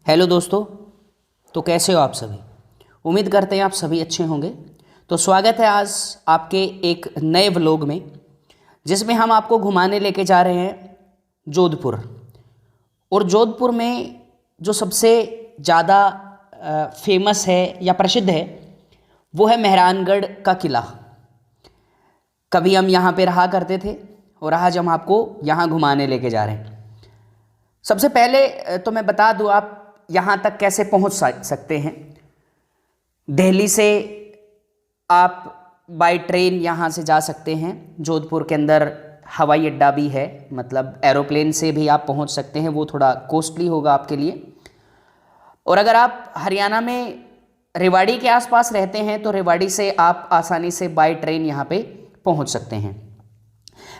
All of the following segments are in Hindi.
हेलो दोस्तों। तो कैसे हो आप सभी। उम्मीद करते हैं आप सभी अच्छे होंगे। तो स्वागत है आज आपके एक नए व्लॉग में, जिसमें हम आपको घुमाने लेके जा रहे हैं जोधपुर। और जोधपुर में जो सबसे ज़्यादा फेमस है या प्रसिद्ध है वो है मेहरानगढ़ का किला। कभी हम यहाँ पे रहा करते थे और आज हम आपको यहाँ घुमाने लेके जा रहे हैं। सबसे पहले तो मैं बता दूँ आप यहाँ तक कैसे पहुँच सकते हैं। दिल्ली से आप बाय ट्रेन यहाँ से जा सकते हैं। जोधपुर के अंदर हवाई अड्डा भी है, मतलब एरोप्लेन से भी आप पहुँच सकते हैं, वो थोड़ा कॉस्टली होगा आपके लिए। और अगर आप हरियाणा में रेवाड़ी के आसपास रहते हैं तो रेवाड़ी से आप आसानी से बाय ट्रेन यहाँ पे पहुँच सकते हैं।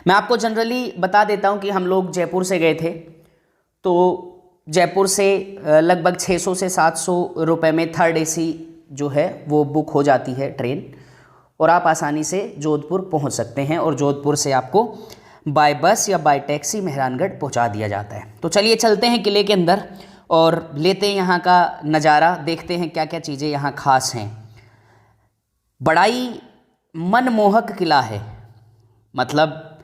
मैं आपको जनरली बता देता हूँ कि हम लोग जयपुर से गए थे, तो जयपुर से लगभग 600 से 700 रुपए में थर्ड एसी जो है वो बुक हो जाती है ट्रेन, और आप आसानी से जोधपुर पहुंच सकते हैं। और जोधपुर से आपको बाय बस या बाय टैक्सी मेहरानगढ़ पहुंचा दिया जाता है। तो चलिए चलते हैं किले के अंदर और लेते हैं यहाँ का नज़ारा, देखते हैं क्या क्या चीज़ें यहाँ खास हैं। बड़ा ही मनमोहक किला है, मतलब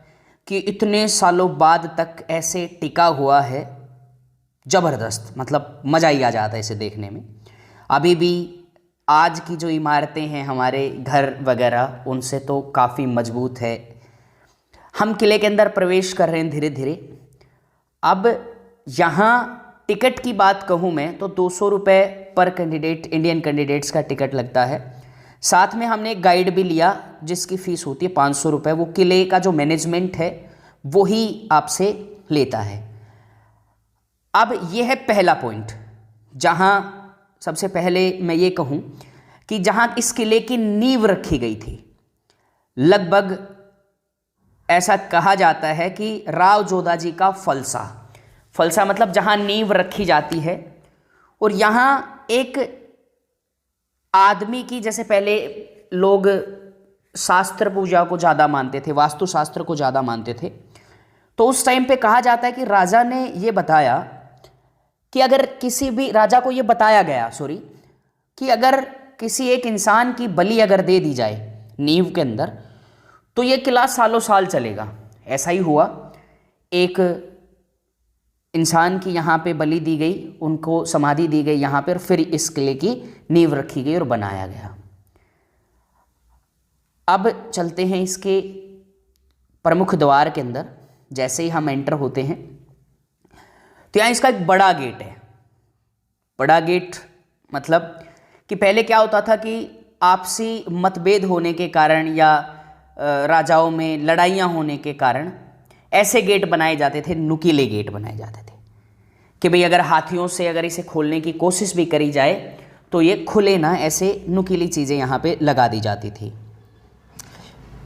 कि इतने सालों बाद तक ऐसे टिका हुआ है, ज़बरदस्त, मतलब मज़ा ही आ जाता है इसे देखने में। अभी भी आज की जो इमारतें हैं हमारे घर वगैरह उनसे तो काफ़ी मजबूत है। हम किले के अंदर प्रवेश कर रहे हैं धीरे धीरे। अब यहाँ टिकट की बात कहूँ मैं तो 200 रुपये पर कैंडिडेट, इंडियन कैंडिडेट्स का टिकट लगता है। साथ में हमने एक गाइड भी लिया जिसकी फ़ीस होती है 500 रुपये। वो किले का जो मैनेजमेंट है वही आपसे लेता है। अब ये है पहला पॉइंट, जहाँ सबसे पहले मैं ये कहूँ कि जहाँ इस किले की नींव रखी गई थी, लगभग ऐसा कहा जाता है कि राव जोधा जी का फलसा मतलब जहाँ नींव रखी जाती है। और यहाँ एक आदमी की, जैसे पहले लोग शास्त्र पूजा को ज़्यादा मानते थे, वास्तु शास्त्र को ज़्यादा मानते थे, तो उस टाइम पे कहा जाता है कि राजा ने ये बताया कि अगर किसी भी राजा को ये बताया गया कि अगर किसी एक इंसान की बलि अगर दे दी जाए नींव के अंदर तो ये किला सालों साल चलेगा। ऐसा ही हुआ, एक इंसान की यहाँ पे बलि दी गई, उनको समाधि दी गई यहाँ पर, फिर इस किले की नींव रखी गई और बनाया गया। अब चलते हैं इसके प्रमुख द्वार के अंदर। जैसे ही हम एंटर होते हैं तो यहाँ इसका एक बड़ा गेट है। बड़ा गेट मतलब कि पहले क्या होता था कि आपसी मतभेद होने के कारण या राजाओं में लड़ाइयाँ होने के कारण ऐसे गेट बनाए जाते थे, नुकीले गेट बनाए जाते थे कि भाई अगर हाथियों से अगर इसे खोलने की कोशिश भी करी जाए तो ये खुले ना, ऐसे नुकीली चीज़ें यहाँ पे लगा दी जाती थी।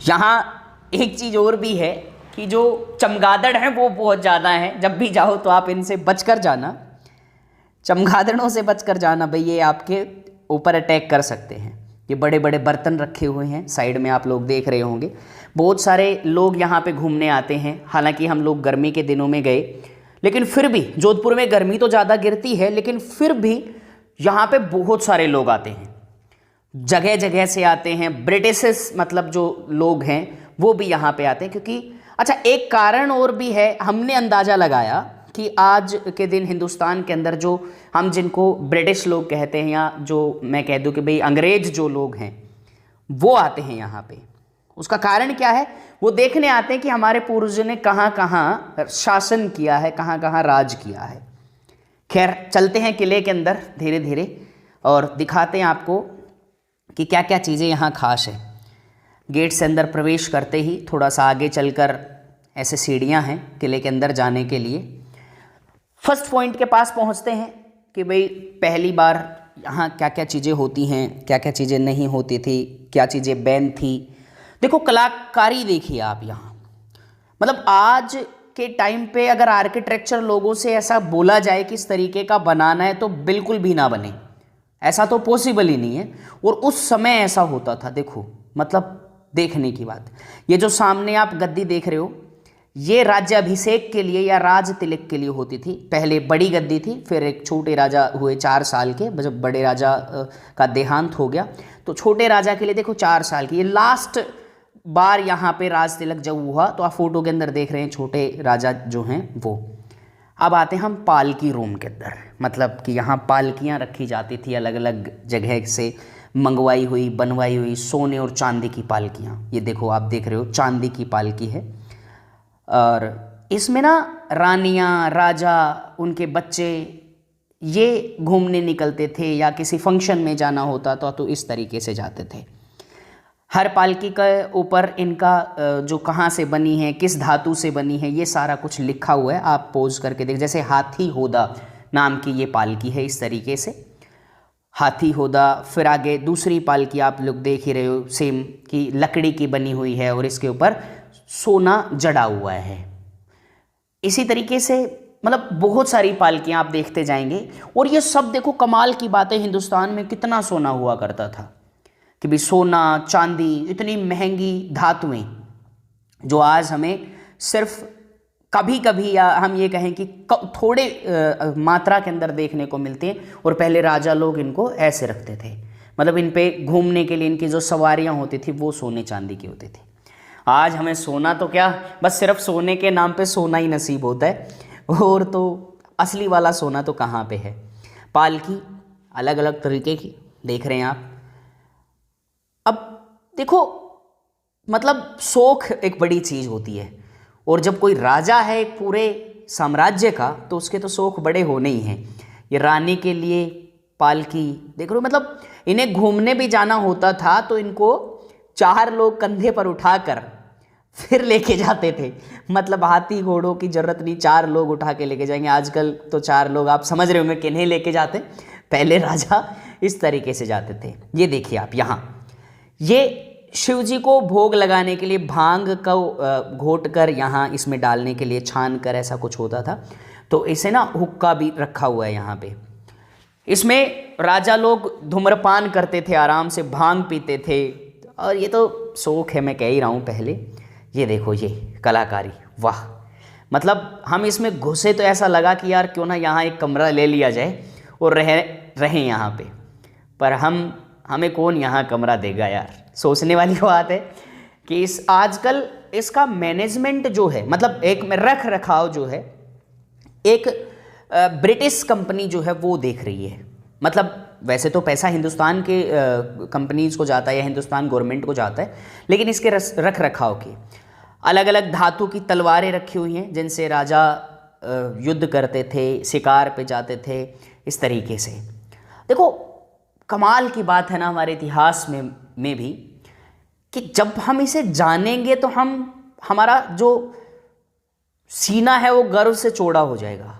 यहाँ एक चीज़ और भी है कि जो चमगादड़ हैं वो बहुत ज़्यादा हैं। जब भी जाओ तो आप इनसे बचकर जाना, चमगादड़ों से बचकर जाना भाई, ये आपके ऊपर अटैक कर सकते हैं। ये बड़े बड़े बर्तन रखे हुए हैं साइड में, आप लोग देख रहे होंगे। बहुत सारे लोग यहाँ पे घूमने आते हैं। हालांकि हम लोग गर्मी के दिनों में गए, लेकिन फिर भी जोधपुर में गर्मी तो ज़्यादा गिरती है, लेकिन फिर भी यहाँ पे बहुत सारे लोग आते हैं, जगह जगह से आते हैं। ब्रिटिश मतलब जो लोग हैं वो भी यहाँ पे आते हैं, क्योंकि अच्छा एक कारण और भी है। हमने अंदाज़ा लगाया कि आज के दिन हिंदुस्तान के अंदर जो हम जिनको ब्रिटिश लोग कहते हैं, या जो मैं कह दूं कि भाई अंग्रेज जो लोग हैं वो आते हैं यहाँ पे। उसका कारण क्या है? वो देखने आते हैं कि हमारे पूर्वजों ने कहाँ कहाँ शासन किया है, कहाँ कहाँ राज किया है। खैर चलते हैं किले के अंदर धीरे धीरे और दिखाते हैं आपको कि क्या क्या चीज़ें यहाँ खास है। गेट से अंदर प्रवेश करते ही थोड़ा सा आगे चलकर ऐसे सीढ़ियाँ हैं किले के अंदर जाने के लिए। फर्स्ट पॉइंट के पास पहुँचते हैं कि भाई पहली बार यहाँ क्या क्या चीज़ें होती हैं, क्या क्या चीज़ें नहीं होती थी, क्या चीज़ें बैन थी। देखो कलाकारी देखिए आप यहाँ, मतलब आज के टाइम पे अगर आर्किटेक्चर लोगों से ऐसा बोला जाए कि इस तरीके का बनाना है तो बिल्कुल भी ना बने, ऐसा तो पॉसिबल ही नहीं है। और उस समय ऐसा होता था। देखो मतलब देखने की बात। ये जो सामने आप गद्दी देख रहे हो, ये राज्याभिषेक के लिए या राज तिलक के लिए होती थी। पहले बड़ी गद्दी थी, फिर एक छोटे राजा हुए 4 साल के, जब बड़े राजा का देहांत हो गया तो छोटे राजा के लिए देखो 4 साल की। ये लास्ट बार यहाँ पे राज तिलक जब हुआ तो आप फोटो के अंदर देख रहे हैं छोटे राजा जो हैं वो। अब आते हैं हम पालकी रूम के अंदर, मतलब कि यहाँ पालकियाँ रखी जाती थी अलग अलग जगह से मंगवाई हुई बनवाई हुई सोने और चांदी की पालकियाँ। ये देखो आप देख रहे हो चांदी की पालकी है, और इसमें ना रानियाँ राजा उनके बच्चे ये घूमने निकलते थे, या किसी फंक्शन में जाना होता था तो इस तरीके से जाते थे। हर पालकी के ऊपर इनका जो कहाँ से बनी है, किस धातु से बनी है, ये सारा कुछ लिखा हुआ है। आप पोज करके देख, जैसे हाथी होदा नाम की ये पालकी है, इस तरीके से हाथी होदा। फिर आगे दूसरी पालकी आप लोग देख ही रहे हो सेम, कि लकड़ी की बनी हुई है और इसके ऊपर सोना जड़ा हुआ है। इसी तरीके से मतलब बहुत सारी पालकियाँ आप देखते जाएंगे। और ये सब देखो कमाल की बात है, हिंदुस्तान में कितना सोना हुआ करता था कि भी सोना चांदी इतनी महंगी धातुएं जो आज हमें सिर्फ कभी कभी, या हम ये कहें कि थोड़े मात्रा के अंदर देखने को मिलते हैं। और पहले राजा लोग इनको ऐसे रखते थे, मतलब इन पे घूमने के लिए इनकी जो सवारियां होती थी वो सोने चांदी की होती थी। आज हमें सोना तो क्या, बस सिर्फ सोने के नाम पे सोना ही नसीब होता है, और तो असली वाला सोना तो कहाँ पे है। पालकी अलग अलग तरीके की देख रहे हैं आप। अब देखो मतलब शौक एक बड़ी चीज़ होती है, और जब कोई राजा है एक पूरे साम्राज्य का तो उसके तो शौक बड़े होने ही हैं। ये रानी के लिए पालकी देख रहे हो, मतलब इन्हें घूमने भी जाना होता था तो इनको 4 लोग कंधे पर उठाकर फिर लेके जाते थे। मतलब हाथी घोड़ों की जरूरत नहीं, 4 लोग उठा के लेके जाएंगे। आजकल तो 4 लोग आप समझ रहे होंगे किन्हें लेके जाते, पहले राजा इस तरीके से जाते थे। ये देखिए आप यहाँ, ये शिव जी को भोग लगाने के लिए भांग को घोट कर यहाँ इसमें डालने के लिए छान कर ऐसा कुछ होता था। तो इसे ना हुक्का भी रखा हुआ है यहाँ पे। इसमें राजा लोग धूम्रपान करते थे, आराम से भांग पीते थे। और ये तो शौक है, मैं कह ही रहा हूँ पहले। ये देखो ये कलाकारी, वाह। मतलब हम इसमें घुसे तो ऐसा लगा कि यार क्यों ना यहाँ एक कमरा ले लिया जाए और रहें यहाँ पे। पर हमें कौन यहाँ कमरा देगा यार। सोचने वाली बात है कि इस आजकल इसका मैनेजमेंट जो है, मतलब एक में रख रखाव जो है, एक ब्रिटिश कंपनी जो है वो देख रही है। मतलब वैसे तो पैसा हिंदुस्तान के कंपनीज को जाता है या हिंदुस्तान गवर्नमेंट को जाता है, लेकिन इसके रख रखाव की अलग अलग धातु की तलवारें रखी हुई हैं जिनसे राजा युद्ध करते थे, शिकार पे जाते थे, इस तरीके से। देखो कमाल की बात है ना हमारे इतिहास में भी, कि जब हम इसे जानेंगे तो हमारा जो सीना है वो गर्व से चौड़ा हो जाएगा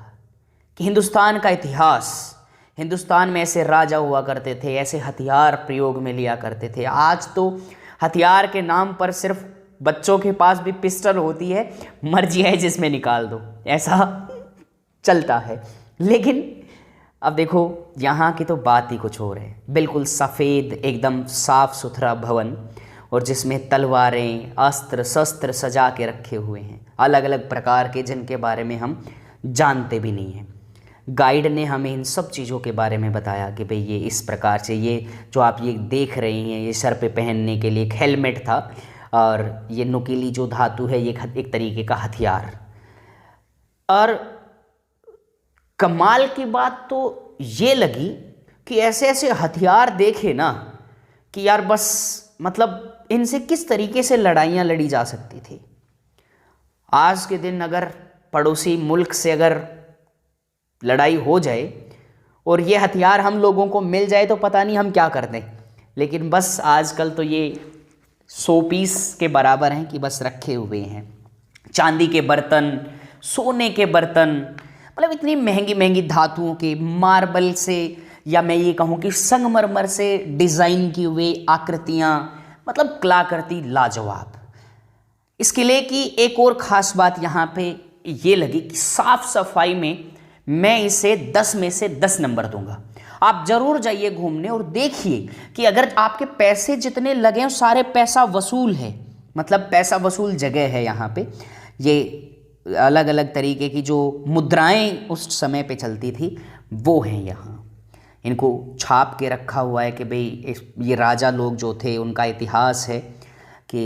कि हिंदुस्तान का इतिहास, हिंदुस्तान में ऐसे राजा हुआ करते थे, ऐसे हथियार प्रयोग में लिया करते थे। आज तो हथियार के नाम पर सिर्फ बच्चों के पास भी पिस्टल होती है, मर्जी है जिसमें निकाल दो, ऐसा चलता है। लेकिन अब देखो यहाँ की तो बात ही कुछ और है। बिल्कुल सफ़ेद एकदम साफ सुथरा भवन, और जिसमें तलवारें अस्त्र शस्त्र सजा के रखे हुए हैं अलग अलग प्रकार के, जिनके बारे में हम जानते भी नहीं हैं। गाइड ने हमें इन सब चीज़ों के बारे में बताया कि भाई ये इस प्रकार से, ये जो आप ये देख रहे हैं ये सर पे पहनने के लिए एक हेलमेट था, और ये नुकीली जो धातु है ये एक तरीके का हथियार। और कमाल की बात तो ये लगी कि ऐसे ऐसे हथियार देखे ना कि यार बस, मतलब इनसे किस तरीके से लड़ाइयाँ लड़ी जा सकती थी। आज के दिन अगर पड़ोसी मुल्क से अगर लड़ाई हो जाए और ये हथियार हम लोगों को मिल जाए तो पता नहीं हम क्या कर दें। लेकिन बस आजकल तो ये 100 पीस के बराबर हैं कि बस रखे हुए हैं। चांदी के बर्तन, सोने के बर्तन, मतलब इतनी महंगी महंगी धातुओं के, मार्बल से, या मैं ये कहूँ कि संगमरमर से डिज़ाइन की हुई आकृतियाँ, मतलब कलाकृति लाजवाब। इस किले की एक और ख़ास बात यहाँ पे ये लगी कि साफ़ सफाई में मैं इसे 10 में से 10 नंबर दूंगा। आप ज़रूर जाइए घूमने और देखिए कि अगर आपके पैसे जितने लगे हैं सारे पैसा वसूल है, मतलब पैसा वसूल जगह है यहाँ पे। ये अलग अलग तरीके की जो मुद्राएं उस समय पे चलती थी वो हैं यहाँ। इनको छाप के रखा हुआ है कि भाई ये राजा लोग जो थे उनका इतिहास है कि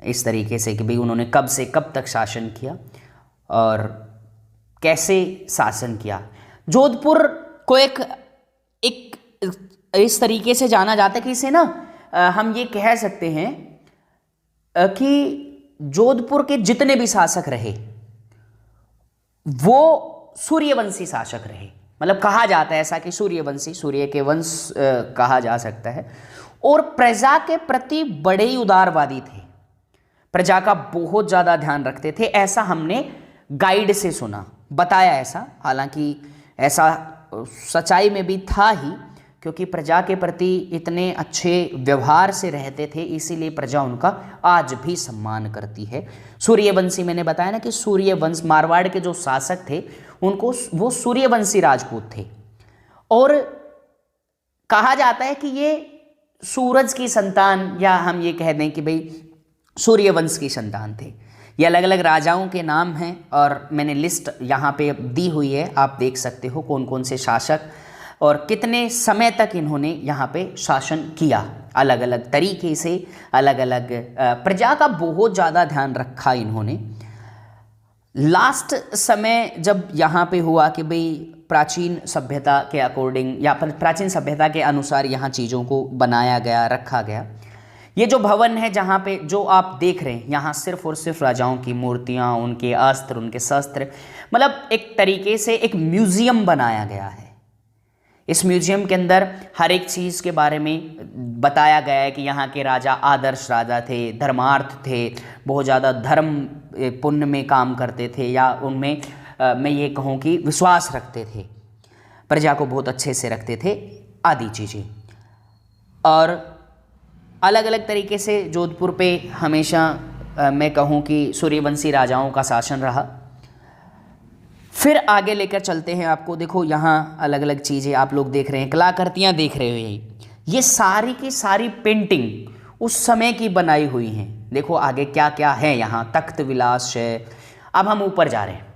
इस तरीके से कि भाई उन्होंने कब से कब तक शासन किया और कैसे शासन किया। जोधपुर को एक इस तरीके से जाना जाता है कि इसे ना हम ये कह सकते हैं कि जोधपुर के जितने भी शासक रहे वो सूर्यवंशी शासक रहे। मतलब कहा जाता है ऐसा कि सूर्यवंशी, सूर्य के वंश कहा जा सकता है। और प्रजा के प्रति बड़े ही उदारवादी थे, प्रजा का बहुत ज़्यादा ध्यान रखते थे, ऐसा हमने गाइड से सुना, बताया ऐसा। हालांकि ऐसा सच्चाई में भी था ही, क्योंकि प्रजा के प्रति इतने अच्छे व्यवहार से रहते थे, इसीलिए प्रजा उनका आज भी सम्मान करती है। सूर्यवंशी, मैंने बताया ना कि सूर्यवंश, मारवाड़ के जो शासक थे उनको वो सूर्यवंशी राजपूत थे। और कहा जाता है कि ये सूरज की संतान, या हम ये कह दें कि भाई सूर्यवंश की संतान थे। ये अलग अलग राजाओं के नाम हैं और मैंने लिस्ट यहाँ पे दी हुई है, आप देख सकते हो कौन कौन से शासक और कितने समय तक इन्होंने यहाँ पे शासन किया। अलग अलग तरीके से, अलग अलग प्रजा का बहुत ज़्यादा ध्यान रखा इन्होंने। लास्ट समय जब यहाँ पे हुआ कि भाई प्राचीन सभ्यता के अकॉर्डिंग या प्राचीन सभ्यता के अनुसार यहाँ चीज़ों को बनाया गया, रखा गया। ये जो भवन है जहाँ पे जो आप देख रहे हैं, यहाँ सिर्फ और सिर्फ राजाओं की मूर्तियाँ, उनके अस्त्र, उनके शस्त्र, मतलब एक तरीके से एक म्यूज़ियम बनाया गया है। इस म्यूजियम के अंदर हर एक चीज़ के बारे में बताया गया है कि यहाँ के राजा आदर्श राजा थे, धर्मार्थ थे, बहुत ज़्यादा धर्म पुण्य में काम करते थे, या उनमें मैं ये कहूँ कि विश्वास रखते थे, प्रजा को बहुत अच्छे से रखते थे, आदि चीज़ें। और अलग अलग तरीके से जोधपुर पे हमेशा मैं कहूँ कि सूर्यवंशी राजाओं का शासन रहा। फिर आगे लेकर चलते हैं आपको। देखो यहाँ अलग अलग चीज़ें आप लोग देख रहे हैं, कलाकृतियाँ देख रहे हो, ये सारी की सारी पेंटिंग उस समय की बनाई हुई हैं। देखो आगे क्या क्या है यहाँ, तख्त विलास है। अब हम ऊपर जा रहे हैं,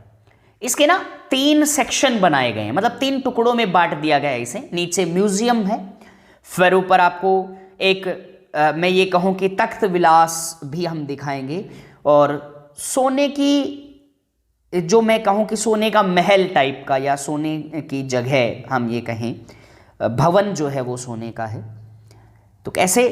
इसके ना 3 सेक्शन बनाए गए हैं, मतलब 3 टुकड़ों में बांट दिया गया है इसे। नीचे म्यूजियम है, फिर ऊपर आपको एक मैं ये कहूँ कि तख्त विलास भी हम दिखाएंगे, और सोने की जो मैं कहूँ कि सोने का महल टाइप का या सोने की जगह हम ये कहें, भवन जो है वो सोने का है। तो कैसे,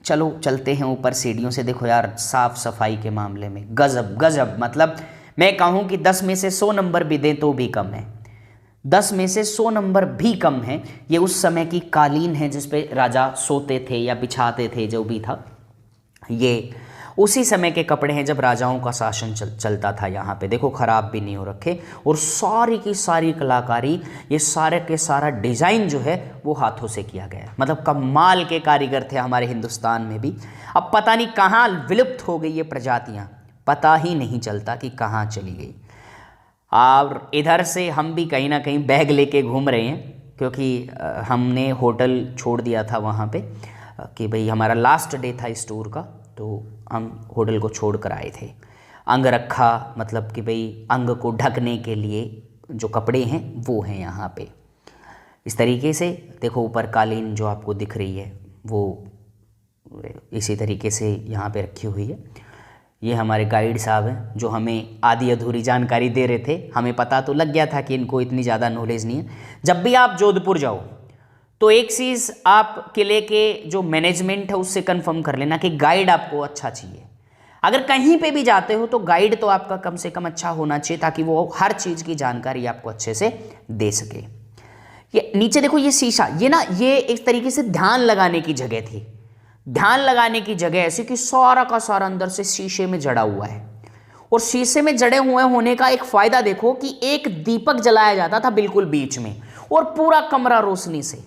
चलो चलते हैं ऊपर सीढ़ियों से। देखो यार, साफ सफाई के मामले में गजब गजब, मतलब मैं कहूँ कि 10 में से 100 नंबर भी दें तो भी कम है, 10 में से 100 नंबर भी कम है। ये उस समय की कालीन है जिस पे राजा सोते थे या बिछाते थे, जो भी था, ये उसी समय के कपड़े हैं जब राजाओं का शासन चलता था। यहाँ पे देखो खराब भी नहीं हो रखे, और सारी की सारी कलाकारी, ये सारे के सारा डिज़ाइन जो है वो हाथों से किया गया है। मतलब कमाल के कारीगर थे हमारे हिंदुस्तान में भी। अब पता नहीं कहाँ विलुप्त हो गई ये प्रजातियाँ, पता ही नहीं चलता कि कहाँ चली गई। और इधर से हम भी कहीं ना कहीं बैग लेके घूम रहे हैं, क्योंकि हमने होटल छोड़ दिया था वहाँ पे कि भाई हमारा लास्ट डे था इस टूर का, तो हम होटल को छोड़ कर आए थे। अंग रखा, मतलब कि भाई अंग को ढकने के लिए जो कपड़े हैं वो हैं यहाँ पे इस तरीके से। देखो ऊपर कालीन जो आपको दिख रही है वो इसी तरीके से यहाँ पे रखी हुई है। ये हमारे गाइड साहब हैं जो हमें आधी अधूरी जानकारी दे रहे थे। हमें पता तो लग गया था कि इनको इतनी ज़्यादा नॉलेज नहीं है। जब भी आप जोधपुर जाओ तो एक चीज़ आप किले के जो मैनेजमेंट है उससे कंफर्म कर लेना कि गाइड आपको अच्छा चाहिए। अगर कहीं पे भी जाते हो तो गाइड तो आपका कम से कम अच्छा होना चाहिए, ताकि वो हर चीज़ की जानकारी आपको अच्छे से दे सके। ये नीचे देखो, ये शीशा, ये एक तरीके से ध्यान लगाने की जगह थी। ध्यान लगाने की जगह ऐसी कि सारा का सारा अंदर से शीशे में जड़ा हुआ है। और शीशे में जड़े हुए होने का एक फायदा देखो कि एक दीपक जलाया जाता था बिल्कुल बीच में, और पूरा कमरा रोशनी से।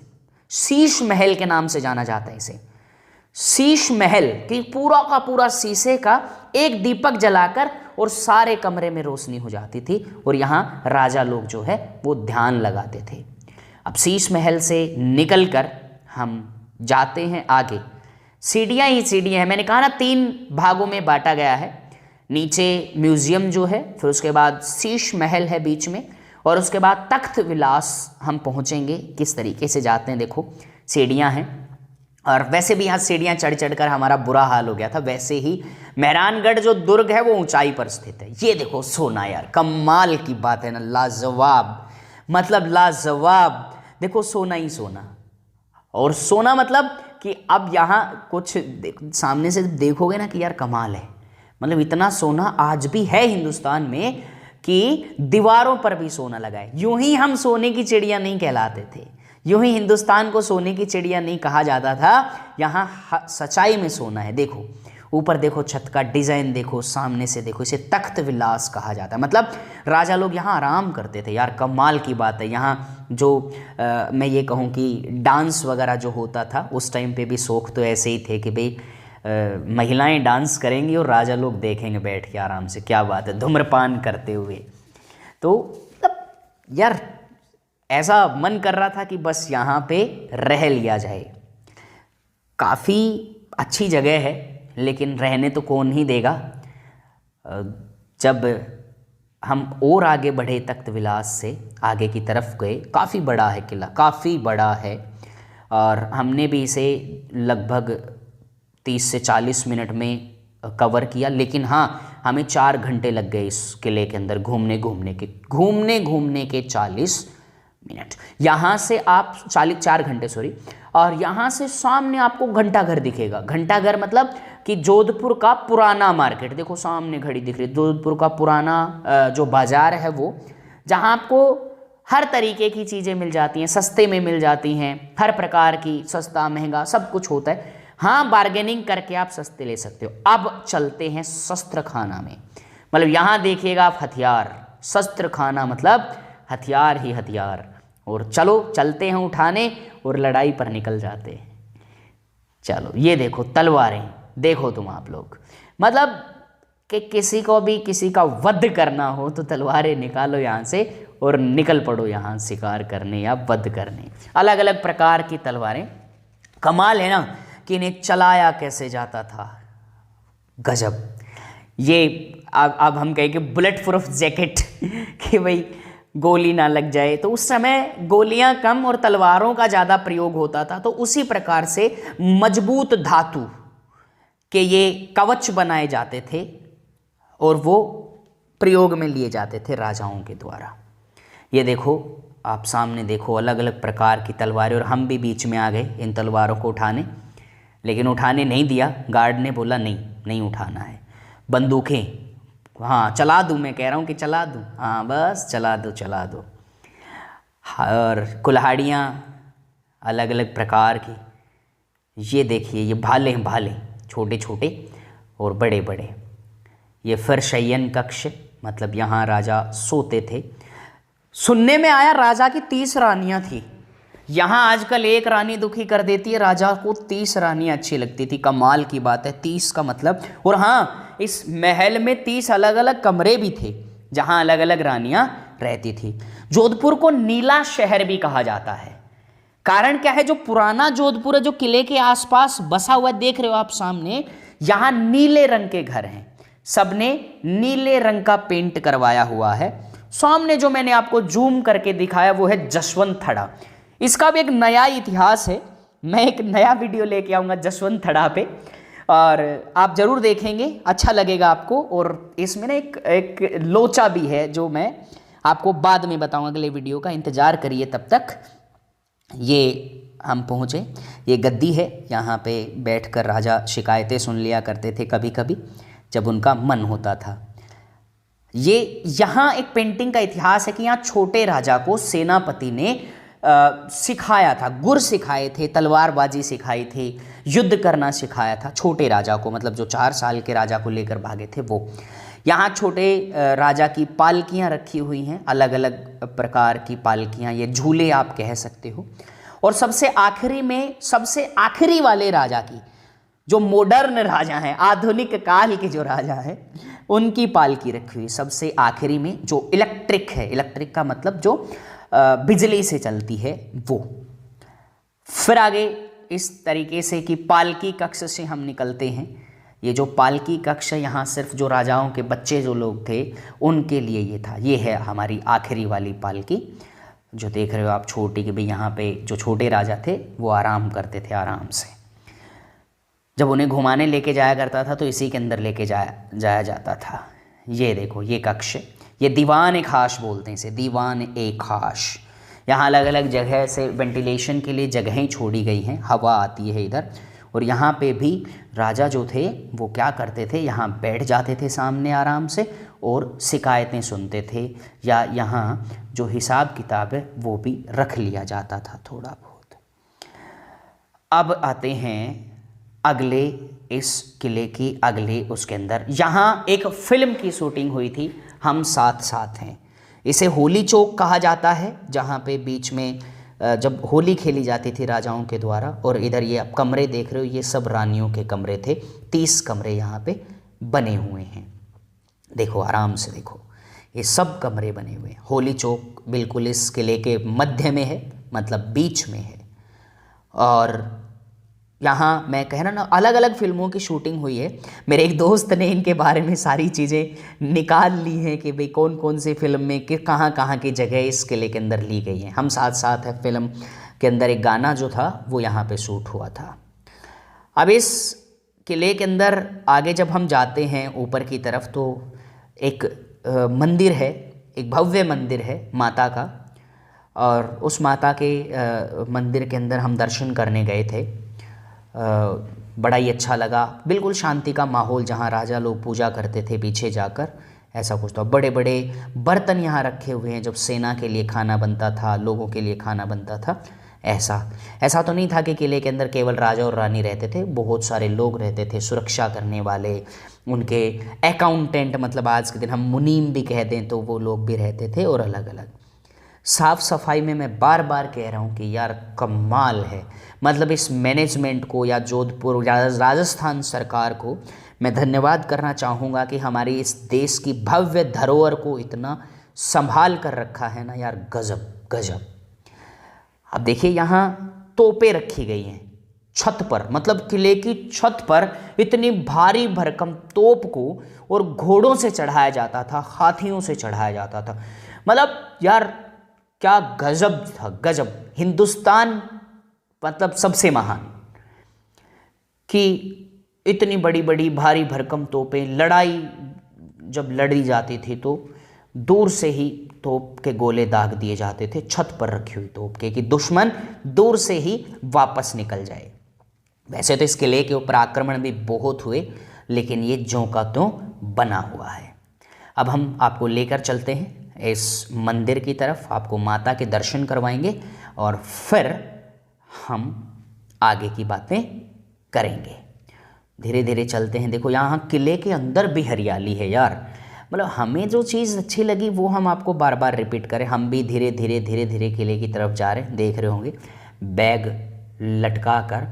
शीश महल के नाम से जाना जाता है इसे, शीश महल, कि पूरा का पूरा शीशे का एक दीपक जलाकर और सारे कमरे में रोशनी हो जाती थी, और यहाँ राजा लोग जो है वो ध्यान लगाते थे। अब शीश महल से निकलकर हम जाते हैं आगे। सीढ़ियाँ ही सीढ़ियाँ हैं, मैंने कहा ना 3 भागों में बांटा गया है। नीचे म्यूजियम जो है, फिर उसके बाद शीश महल है बीच में, और उसके बाद तख्त विलास हम पहुंचेंगे। किस तरीके से जाते हैं देखो, सीढ़ियां हैं, और वैसे भी यहाँ सीढ़ियां चढ़ चढ़ कर हमारा बुरा हाल हो गया था। वैसे ही मेहरानगढ़ जो दुर्ग है वो ऊंचाई पर स्थित है। ये देखो सोना यार, कमाल की बात है ना, लाजवाब, मतलब लाजवाब। देखो सोना ही सोना, और सोना मतलब कि अब यहाँ कुछ सामने से देखोगे ना कि यार कमाल है, मतलब इतना सोना आज भी है हिंदुस्तान में कि दीवारों पर भी सोना लगा है। यूं ही हम सोने की चिड़िया नहीं कहलाते थे, यूं ही हिंदुस्तान को सोने की चिड़िया नहीं कहा जाता था। यहाँ सच्चाई में सोना है। देखो ऊपर देखो, छत का डिजाइन देखो, सामने से देखो, इसे तख्त विलास कहा जाता है। मतलब राजा लोग यहाँ आराम करते थे यार, कमाल की बात है। यहाँ जो मैं ये कहूँ कि डांस वगैरह जो होता था उस टाइम पे भी शौक तो ऐसे ही थे कि भाई महिलाएं डांस करेंगी और राजा लोग देखेंगे बैठ के आराम से। क्या बात है, धूम्रपान करते हुए। तो मतलब यार ऐसा मन कर रहा था कि बस यहाँ पे रह लिया जाए। काफ़ी अच्छी जगह है, लेकिन रहने तो कौन ही देगा। जब हम और आगे बढ़े तख्त विलास से आगे की तरफ गए, काफ़ी बड़ा है किला, काफ़ी बड़ा है, और हमने भी इसे लगभग 30 से 40 मिनट में कवर किया। लेकिन हाँ, हमें 4 घंटे लग गए इस किले के अंदर घूमने घूमने के 40 मिनट। यहाँ से आप 4 घंटे सॉरी, और यहाँ से सामने आपको घंटाघर दिखेगा। घंटाघर मतलब कि जोधपुर का पुराना मार्केट, देखो सामने घड़ी दिख रही है, जोधपुर का पुराना जो बाजार है वो, जहाँ आपको हर तरीके की चीज़ें मिल जाती हैं, सस्ते में मिल जाती हैं, हर प्रकार की, सस्ता महंगा सब कुछ होता है। हाँ, बार्गेनिंग करके आप सस्ते ले सकते हो। अब चलते हैं शस्त्र खाना में, मतलब यहाँ देखिएगा आप हथियार, शस्त्र खाना मतलब हथियार ही हथियार। और चलो चलते हैं उठाने और लड़ाई पर निकल जाते हैं। चलो ये देखो तलवारें, देखो तुम आप लोग, मतलब कि किसी को भी किसी का वध करना हो तो तलवारें निकालो यहाँ से और निकल पड़ो यहाँ शिकार करने या वध करने। अलग अलग प्रकार की तलवारें। कमाल है ना कि इन्हें चलाया कैसे जाता था, गजब। ये अब हम कहें कि बुलेट प्रूफ जैकेट कि भाई गोली ना लग जाए, तो उस समय गोलियां कम और तलवारों का ज़्यादा प्रयोग होता था। तो उसी प्रकार से मजबूत धातु के ये कवच बनाए जाते थे और वो प्रयोग में लिए जाते थे राजाओं के द्वारा। ये देखो आप सामने देखो, अलग अलग प्रकार की तलवारें, और हम भी बीच में आ गए इन तलवारों को उठाने, लेकिन उठाने नहीं दिया। गार्ड ने बोला नहीं उठाना है। बंदूकें, हाँ चला दूँ, मैं कह रहा हूँ कि चला दूँ, हाँ बस चला दो। और कुल्हाड़ियाँ अलग अलग प्रकार की। ये देखिए, ये भाले छोटे छोटे और बड़े बड़े। ये फिर शयन कक्ष, मतलब यहाँ राजा सोते थे। सुनने में आया राजा की 30 रानियाँ थी। यहाँ आजकल एक रानी दुखी कर देती है, राजा को 30 रानियाँ अच्छी लगती थी। कमाल की बात है, 30 का मतलब। और हाँ, इस महल में 30 अलग अलग कमरे भी थे जहाँ अलग अलग रानियाँ रहती थी। जोधपुर को नीला शहर भी कहा जाता है। कारण क्या है, जो पुराना जोधपुर है, जो किले के आसपास बसा हुआ देख रहे हो आप सामने, यहाँ नीले रंग के घर हैं, सबने नीले रंग का पेंट करवाया हुआ है। सामने जो मैंने आपको जूम करके दिखाया वो है जसवंत थड़ा। इसका भी एक नया इतिहास है, मैं एक नया वीडियो लेके आऊँगा जसवंत थड़ा पे, और आप ज़रूर देखेंगे, अच्छा लगेगा आपको। और इसमें ना एक लोचा भी है जो मैं आपको बाद में बताऊँगा, अगले वीडियो का इंतज़ार करिए। तब तक ये हम पहुँचे, ये गद्दी है, यहाँ पे बैठकर राजा शिकायतें सुन लिया करते थे कभी कभी जब उनका मन होता था। ये यहाँ एक पेंटिंग का इतिहास है कि यहाँ छोटे राजा को सेनापति ने सिखाया था, गुर सिखाए थे, तलवारबाजी सिखाई थी, युद्ध करना सिखाया था छोटे राजा को, मतलब जो 4 साल के राजा को लेकर भागे थे वो। यहाँ छोटे राजा की पालकियाँ रखी हुई हैं, अलग अलग प्रकार की पालकियाँ, ये झूले आप कह सकते हो। और सबसे आखिरी में, सबसे आखिरी वाले राजा की, जो मॉडर्न राजा हैं, आधुनिक काल के जो राजा हैं, उनकी पालकी रखी हुई सबसे आखिरी में, जो इलेक्ट्रिक है। इलेक्ट्रिक का मतलब जो बिजली से चलती है वो। फिर आगे इस तरीके से कि पालकी कक्ष से हम निकलते हैं। ये जो पालकी कक्ष है यहाँ सिर्फ जो राजाओं के बच्चे जो लोग थे उनके लिए ये था। ये है हमारी आखिरी वाली पालकी जो देख रहे हो आप, छोटी, कि भाई यहाँ पे जो छोटे राजा थे वो आराम करते थे आराम से। जब उन्हें घुमाने लेके जाया करता था तो इसी के अंदर लेके जाया जाता था। ये देखो ये कक्ष, ये दीवान ए खास बोलते हैं इसे, दीवान ए खास। यहाँ अलग अलग जगह से वेंटिलेशन के लिए जगहें छोड़ी गई हैं, हवा आती है इधर। और यहाँ पे भी राजा जो थे वो क्या करते थे, यहाँ बैठ जाते थे सामने आराम से और शिकायतें सुनते थे, या यहाँ जो हिसाब किताब है वो भी रख लिया जाता था थोड़ा बहुत। अब आते हैं अगले इस किले की अगले उसके अंदर, यहाँ एक फिल्म की शूटिंग हुई थी, हम साथ साथ हैं। इसे होली चौक कहा जाता है, जहाँ पे बीच में जब होली खेली जाती थी राजाओं के द्वारा। और इधर ये आप कमरे देख रहे हो, ये सब रानियों के कमरे थे। 30 कमरे यहाँ पे बने हुए हैं, देखो आराम से देखो, ये सब कमरे बने हुए हैं। होली चौक बिल्कुल इस किले के मध्य में है, मतलब बीच में है। और यहाँ मैं कह रहा ना, अलग अलग फिल्मों की शूटिंग हुई है। मेरे एक दोस्त ने इनके बारे में सारी चीज़ें निकाल ली हैं कि भाई कौन कौन सी फिल्म में कि कहाँ कहाँ की जगह इस किले के अंदर ली गई हैं। हम साथ साथ है फिल्म के अंदर एक गाना जो था वो यहाँ पे शूट हुआ था। अब इस किले के अंदर आगे जब हम जाते हैं ऊपर की तरफ तो एक मंदिर है, एक भव्य मंदिर है माता का। और उस माता के मंदिर के अंदर हम दर्शन करने गए थे। बड़ा ही अच्छा लगा, बिल्कुल शांति का माहौल, जहाँ राजा लोग पूजा करते थे पीछे जाकर, ऐसा कुछ था। बड़े बड़े बर्तन यहाँ रखे हुए हैं, जब सेना के लिए खाना बनता था, लोगों के लिए खाना बनता था। ऐसा तो नहीं था कि किले के अंदर केवल राजा और रानी रहते थे, बहुत सारे लोग रहते थे, सुरक्षा करने वाले, उनके अकाउंटेंट, मतलब आज के दिन हम मुनीम भी कह दें तो वो लोग भी रहते थे। और अलग अलग साफ़ सफाई में मैं बार बार कह रहा हूँ कि यार कमाल है। मतलब इस मैनेजमेंट को या जोधपुर या राजस्थान सरकार को मैं धन्यवाद करना चाहूँगा कि हमारी इस देश की भव्य धरोहर को इतना संभाल कर रखा है ना यार, गजब गजब। अब देखिए यहाँ तोपें रखी गई हैं छत पर, मतलब किले की छत पर इतनी भारी भरकम तोप को और घोड़ों से चढ़ाया जाता था, हाथियों से चढ़ाया जाता था। मतलब यार क्या गजब था, गजब। हिंदुस्तान मतलब सबसे महान, कि इतनी बड़ी बड़ी भारी भरकम तोपें, लड़ाई जब लड़ी जाती थी तो दूर से ही तोप के गोले दाग दिए जाते थे छत पर रखी हुई तोप के, कि दुश्मन दूर से ही वापस निकल जाए। वैसे तो इस किले के ऊपर आक्रमण भी बहुत हुए, लेकिन ये ज्यों का त्यों बना हुआ है। अब हम आपको लेकर चलते हैं इस मंदिर की तरफ, आपको माता के दर्शन करवाएंगे और फिर हम आगे की बातें करेंगे। धीरे धीरे चलते हैं। देखो यहाँ किले के अंदर भी हरियाली है यार, मतलब हमें जो चीज़ अच्छी लगी वो हम आपको बार बार रिपीट करें। हम भी धीरे धीरे धीरे धीरे किले की तरफ जा रहे हैं, देख रहे होंगे बैग लटका कर।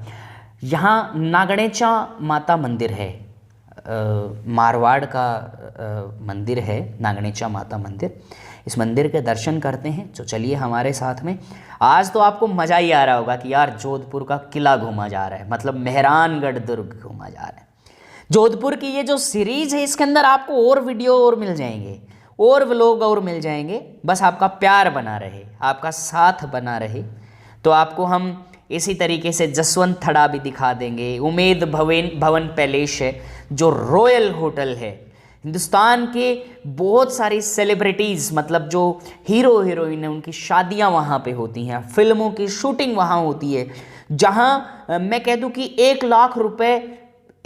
यहाँ नागणेचा माता मंदिर है, मारवाड़ का मंदिर है नागणेचा माता मंदिर। इस मंदिर के दर्शन करते हैं, तो चलिए हमारे साथ में। आज तो आपको मज़ा ही आ रहा होगा कि यार जोधपुर का किला घूमा जा रहा है, मतलब मेहरानगढ़ दुर्ग घूमा जा रहा है। जोधपुर की ये जो सीरीज़ है इसके अंदर आपको और वीडियो और मिल जाएंगे, और व्लॉग और मिल जाएंगे। बस आपका प्यार बना रहे, आपका साथ बना रहे, तो आपको हम इसी तरीके से जसवंत थड़ा भी दिखा देंगे। उमेद भवन पैलेस है जो रॉयल होटल है। हिंदुस्तान के बहुत सारी सेलिब्रिटीज़, मतलब जो हीरो हीरोइन है, उनकी शादियां वहाँ पे होती हैं, फिल्मों की शूटिंग वहाँ होती है। जहाँ मैं कह दूँ कि 1 लाख रुपए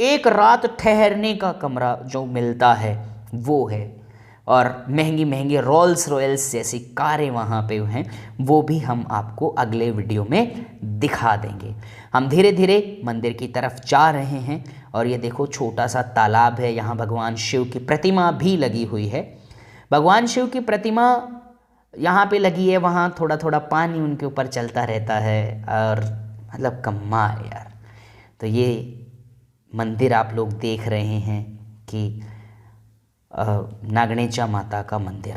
एक रात ठहरने का कमरा जो मिलता है वो है। और महंगी महंगी रोल्स रॉयल्स जैसी कारें वहाँ पे हैं, वो भी हम आपको अगले वीडियो में दिखा देंगे। हम धीरे धीरे मंदिर की तरफ जा रहे हैं। और ये देखो छोटा सा तालाब है, यहाँ भगवान शिव की प्रतिमा भी लगी हुई है। भगवान शिव की प्रतिमा यहाँ पे लगी है, वहाँ थोड़ा थोड़ा पानी उनके ऊपर चलता रहता है, और मतलब कमाल यार। तो ये मंदिर आप लोग देख रहे हैं कि नागणेचा माता का मंदिर।